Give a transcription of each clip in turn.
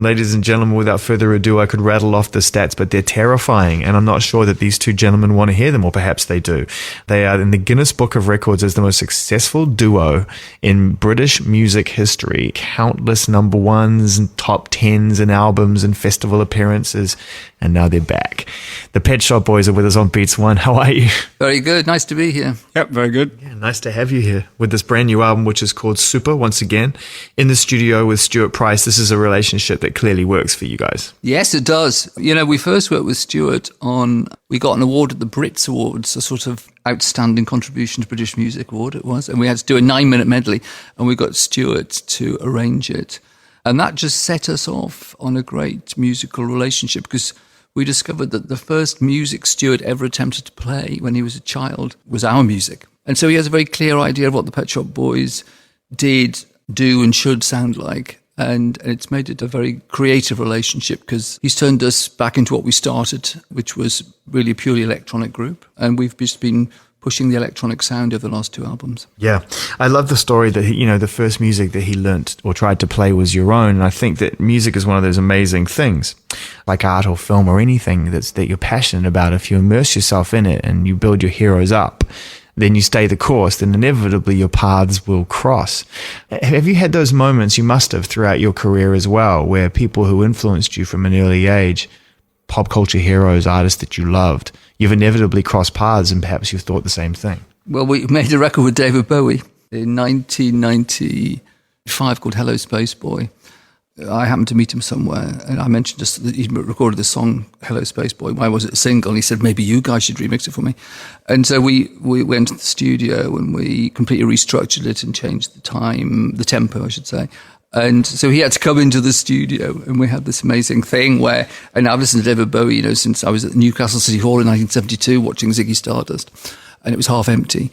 Ladies and gentlemen, without further ado, I could rattle off the stats, but they're terrifying, and I'm not sure that these two gentlemen want to hear them, or perhaps they do. They are in the Guinness Book of Records as the most successful duo in British music history. Countless number ones and top tens and albums and festival appearances, and now they're back. The Pet Shop Boys are with us on Beats One. How are you? Very good. Nice to be here. Yep, very good. Yeah, nice to have you here with this brand new album, which is called Super, once again, in the studio with Stuart Price. This is a relationship that clearly works for you guys. Yes, it does. You know, we first worked with Stuart we got an award at the Brits Awards, a sort of outstanding contribution to British music award it was, and we had to do a 9-minute medley, and we got Stuart to arrange it. And that just set us off on a great musical relationship, because we discovered that the first music Stuart ever attempted to play when he was a child was our music. And so he has a very clear idea of what the Pet Shop Boys did, do, and should sound like. And it's made it a very creative relationship, because he's turned us back into what we started, which was really a purely electronic group. And we've just been pushing the electronic sound over the last 2 albums. Yeah. I love the story that, the first music that he learnt or tried to play was your own. And I think that music is one of those amazing things, like art or film or anything that you're passionate about. If you immerse yourself in it and you build your heroes up, then you stay the course, then inevitably your paths will cross. Have you had those moments, you must have, throughout your career as well, where people who influenced you from an early age, pop culture heroes, artists that you loved, you've inevitably crossed paths and perhaps you've thought the same thing? Well, we made a record with David Bowie in 1995 called Hello Space Boy. I happened to meet him somewhere, and I mentioned just that he recorded the song Hello Space Boy. Why was it a single? And he said, maybe you guys should remix it for me. And so we went to the studio and we completely restructured it and changed the tempo, I should say. And so he had to come into the studio, and we had this amazing thing where, and I've listened to David Bowie, since I was at Newcastle City Hall in 1972 watching Ziggy Stardust, and it was half empty.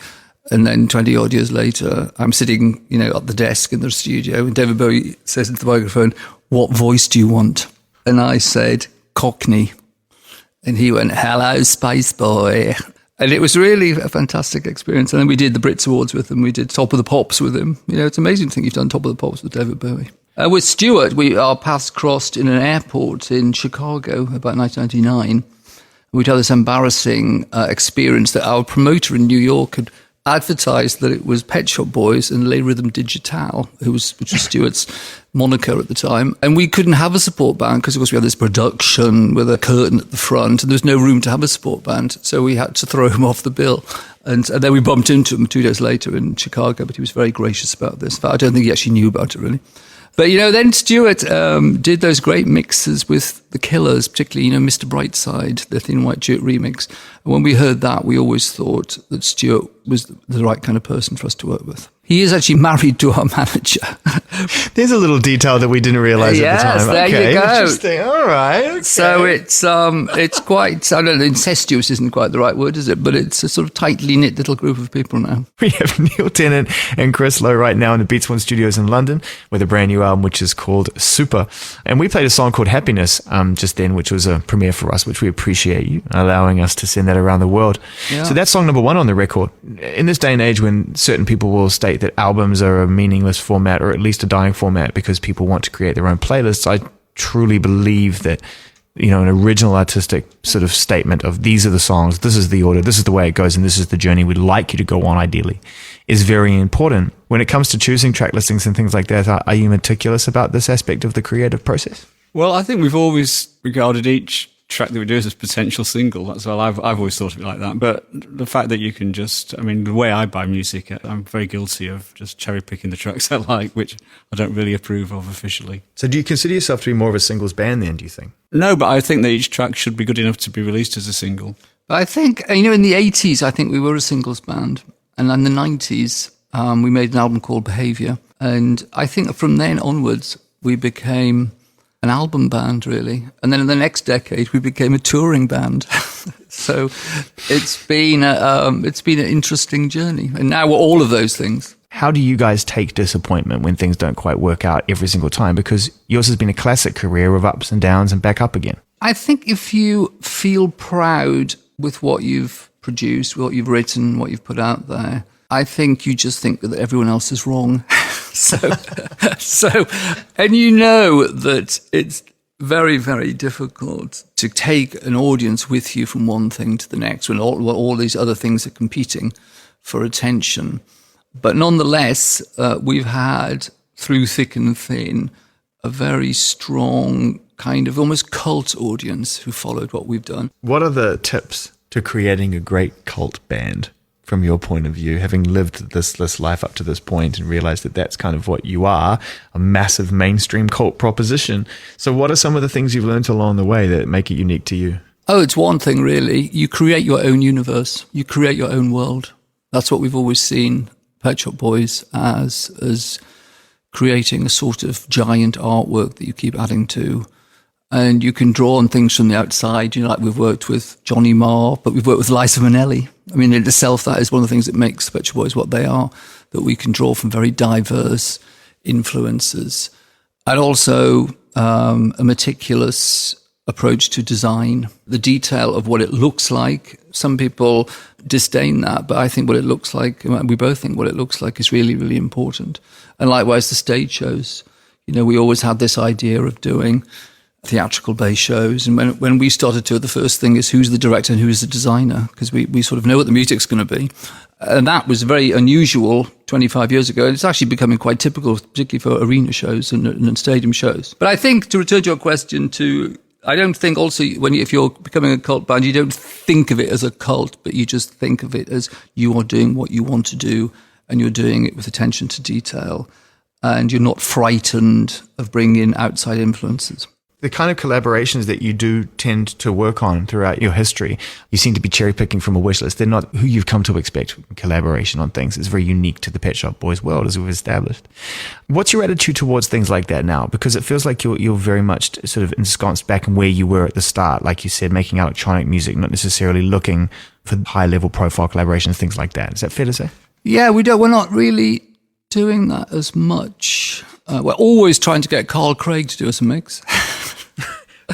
And then 20 odd years later, I'm sitting, at the desk in the studio, and David Bowie says into the microphone, "What voice do you want?" And I said, "Cockney." And he went, "Hello, Space Boy." And it was really a fantastic experience. And then we did the Brits Awards with him. We did Top of the Pops with him. It's amazing to think you've done Top of the Pops with David Bowie. With Stuart, our paths crossed in an airport in Chicago about 1999. We'd had this embarrassing experience that our promoter in New York had advertised that it was Pet Shop Boys and Le Rhythm Digital, which was Stuart's moniker at the time. And we couldn't have a support band because, of course, we had this production with a curtain at the front, and there was no room to have a support band. So we had to throw him off the bill. And then we bumped into him 2 days later in Chicago, but he was very gracious about this. In fact, I don't think he actually knew about it, really. But, then Stuart did those great mixes with the Killers, particularly, Mr. Brightside, the Thin White Duet remix. And when we heard that, we always thought that Stuart was the right kind of person for us to work with. He is actually married to our manager. There's a little detail that we didn't realize at the time. Yes, there you go. Interesting. All right. Okay. So it's quite, I don't know, incestuous isn't quite the right word, is it? But it's a sort of tightly knit little group of people now. We have Neil Tennant and Chris Lowe right now in the Beats One studios in London with a brand new album, which is called Super. And we played a song called Happiness just then, which was a premiere for us, which we appreciate you allowing us to send that around the world. Yeah. So that's song number 1 on the record. In this day and age when certain people will state that albums are a meaningless format, or at least a dying format, because people want to create their own playlists, I truly believe that an original artistic sort of statement of these are the songs, this is the order, this is the way it goes, and this is the journey we'd like you to go on ideally, is very important. When it comes to choosing track listings and things like that, are you meticulous about this aspect of the creative process? Well, I think we've always regarded each track that we do as a potential single. That's well, I've always thought of it like that. But the fact that you can the way I buy music, I'm very guilty of just cherry picking the tracks I like, which I don't really approve of officially. So do you consider yourself to be more of a singles band then, do you think? No, but I think that each track should be good enough to be released as a single. I think, in the 80s, I think we were a singles band. And in the 90s, we made an album called Behaviour. And I think from then onwards, we became an album band, really. And then in the next decade, we became a touring band. So it's been an interesting journey. And now we're all of those things. How do you guys take disappointment when things don't quite work out every single time? Because yours has been a classic career of ups and downs and back up again. I think if you feel proud with what you've produced, what you've written, what you've put out there, I think you just think that everyone else is wrong. And you know that it's very, very difficult to take an audience with you from one thing to the next when all these other things are competing for attention. But nonetheless, we've had, through thick and thin, a very strong kind of almost cult audience who followed what we've done. What are the tips to creating a great cult band from your point of view, having lived this life up to this point and realized that that's kind of what you are, a massive mainstream cult proposition? So what are some of the things you've learned along the way that make it unique to you? Oh, it's one thing, really. You create your own universe. You create your own world. That's what we've always seen Pet Shop Boys as creating a sort of giant artwork that you keep adding to. And you can draw on things from the outside, like we've worked with Johnny Marr, but we've worked with Liza Minnelli. I mean, in itself, that is one of the things that makes Pet Shop Boys what they are, that we can draw from very diverse influences. And also a meticulous approach to design, the detail of what it looks like. Some people disdain that, but I think what it looks like, we both think what it looks like is really, really important. And likewise, the stage shows. We always had this idea of doing theatrical based shows, and when we started to, the first thing is who's the director and who's the designer, because we sort of know what the music's going to be, and that was very unusual 25 years ago, and it's actually becoming quite typical, particularly for arena shows and stadium shows. But I think, to return to your question, I don't think also if you're becoming a cult band, you don't think of it as a cult, but you just think of it as you are doing what you want to do, and you're doing it with attention to detail, and you're not frightened of bringing in outside influences. The kind of collaborations that you do tend to work on throughout your history, you seem to be cherry picking from a wish list. They're not who you've come to expect collaboration on things. It's very unique to the Pet Shop Boys world, as we've established. What's your attitude towards things like that now? Because it feels like you're very much sort of ensconced back in where you were at the start, like you said, making electronic music, not necessarily looking for high level profile collaborations, things like that. Is that fair to say? Yeah, we're not really doing that as much. We're always trying to get Carl Craig to do us a mix.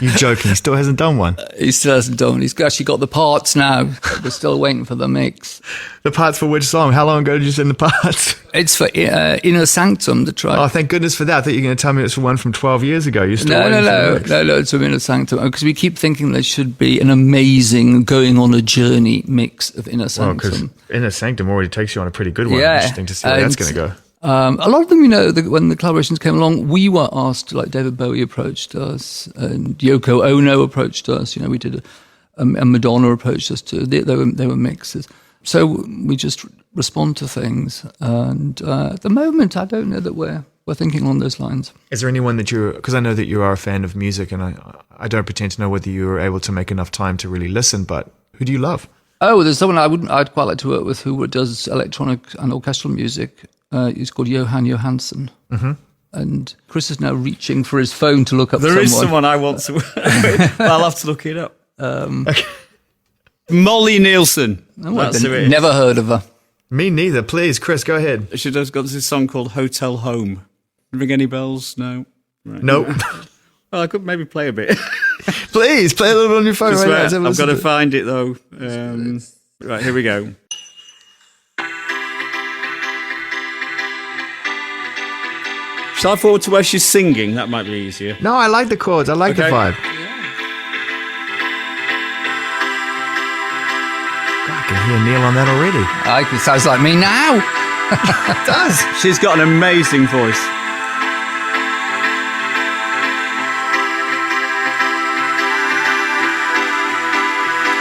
You're joking. He still hasn't done one. He still hasn't done one. He's actually got the parts now. We're still waiting for the mix. The parts for which song? How long ago did you send the parts? It's for Inner Sanctum, the track. Oh, thank goodness for that. I thought you were going to tell me it's for one from 12 years ago. You're still No, it's from Inner Sanctum. Because we keep thinking there should be an amazing going on a journey mix of Inner Sanctum. Well, because Inner Sanctum already takes you on a pretty good one. Yeah. Interesting to see where that's going to go. A lot of them, when the collaborations came along, we were asked, like David Bowie approached us and Yoko Ono approached us. We did a Madonna approached us too. They were mixes. So we just respond to things. And at the moment, I don't know that we're thinking along those lines. Is there anyone that because I know that you are a fan of music, and I don't pretend to know whether you were able to make enough time to really listen, but who do you love? Oh, there's someone I'd quite like to work with who does electronic and orchestral music. He's called Johan Johansson. Mm-hmm. And Chris is now reaching for his phone to look up someone. There is someone I want to work with. I'll have to look it up. Okay. Molly Nielsen. Never heard of her. Me neither. Please, Chris, go ahead. She does got this song called Hotel Home. Ring any bells? No. Right. Nope. Well, I could maybe play a bit. Please, play a little bit on your phone right now. I've got to find it, though. Right, here we go. Shall I forward to where she's singing? That might be easier. No, I like the chords. I like the vibe. God, I can hear Neil on that already. It sounds like me now. It does. She's got an amazing voice.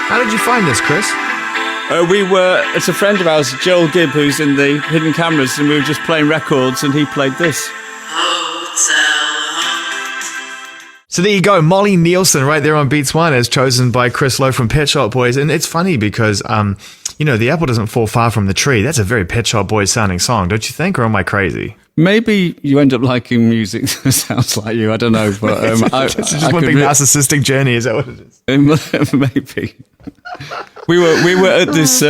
How did you find this, Chris? It's a friend of ours, Joel Gibb, who's in the Hidden Cameras, and we were just playing records, and he played this. So there you go, Molly Nielsen right there on Beats One, as chosen by Chris Lowe from Pet Shop Boys. And it's funny because, the apple doesn't fall far from the tree. That's a very Pet Shop Boys sounding song, don't you think? Or am I crazy? Maybe you end up liking music that sounds like you. I don't know. But it's just one big narcissistic journey. Is that what it is? Maybe. We were at this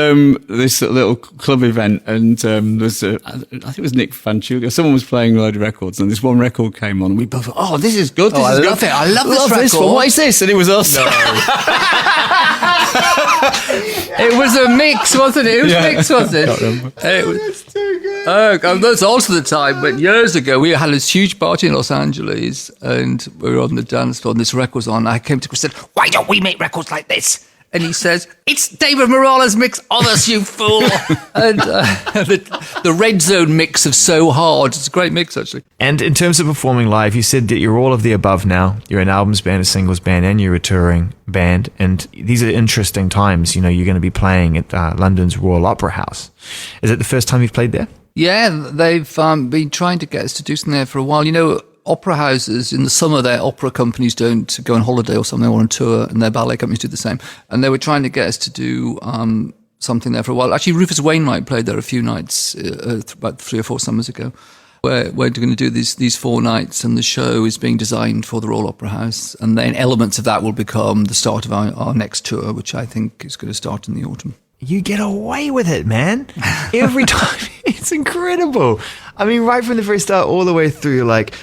little club event, and I think it was Nick Fanciulli. Someone was playing a load of records, and this one record came on, and we both thought, "Oh, this is good! I love it! I love this record. What is this?" And it was us. No. It was a mix, wasn't it? It was mixed, wasn't it? It was, That's too good. oh, that's also the time, but years ago, we had this huge party in Los Angeles, and we were on the dance floor, and this record was on. I came to Chris and said, why don't we make records like this? And he says, it's David Morales mix on us, you fool. And the Red Zone mix of So Hard. It's a great mix, actually. And in terms of performing live, you said that you're all of the above now. You're an albums band, a singles band, and you're a touring band. And these are interesting times. You know, you're going to be playing at London's Royal Opera House. Is it the first time you've played there? Yeah, they've been trying to get us to do something there for a while. You know, opera houses, in the summer, their opera companies don't go on holiday or something, or on tour, and their ballet companies do the same. And they were trying to get us to do something there for a while. Actually, Rufus Wainwright played there a few nights, about 3 or 4 summers ago. We're going to do these 4 nights, and the show is being designed for the Royal Opera House. And then elements of that will become the start of our next tour, which I think is going to start in the autumn. You get away with it, man. Every time. It's incredible. I mean, right from the very start all the way through, you're like,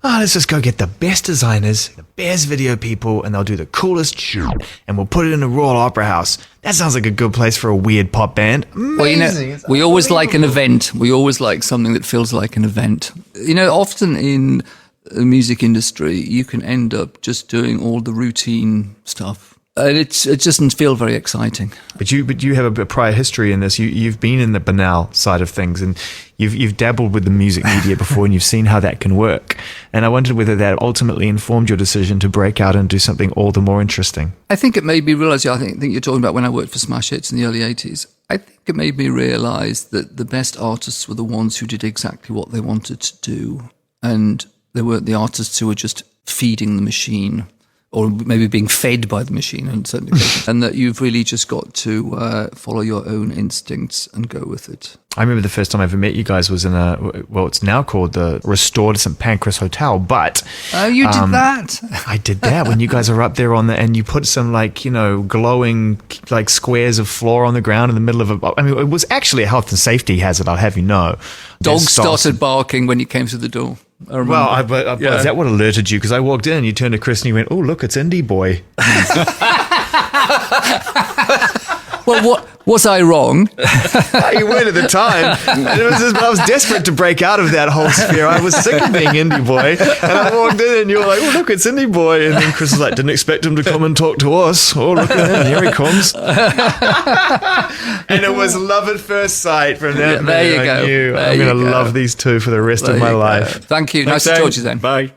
oh, let's just go get the best designers, the best video people, and they'll do the coolest shit, and we'll put it in the Royal Opera House. That sounds like a good place for a weird pop band. Amazing. Well, you know, we always like an event. We always like something that feels like an event. You know, often in the music industry, you can end up just doing all the routine stuff. And it doesn't feel very exciting. But you have a prior history in this. You've been in the banal side of things, and you've dabbled with the music media before, and you've seen how that can work. And I wondered whether that ultimately informed your decision to break out and do something all the more interesting. I think it made me realise, I think you're talking about when I worked for Smash Hits in the early 80s. I think it made me realise that the best artists were the ones who did exactly what they wanted to do. And they weren't the artists who were just feeding the machine, or maybe being fed by the machine on certain occasions, and that you've really just got to follow your own instincts and go with it. I remember the first time I ever met you guys was in it's now called the restored St. Pancras Hotel, but... Oh, you did that? I did that when you guys are up there and you put some glowing squares of floor on the ground in the middle of it was actually a health and safety hazard, I'll have you know. Dogs started barking when you came through the door. Well, is that what alerted you? Because I walked in and you turned to Chris and you went, oh, look, it's Indie Boy. Well, was I wrong? You weren't at the time. And I was desperate to break out of that whole sphere. I was sick of being Indie Boy. And I walked in and you were like, oh, look, it's Indie Boy. And then Chris was like, didn't expect him to come and talk to us. Oh, look at him. Here he comes. And it was love at first sight from that. There you go. I'm going to love these two for the rest of my life. Thank you. Nice to talk to you then. Bye.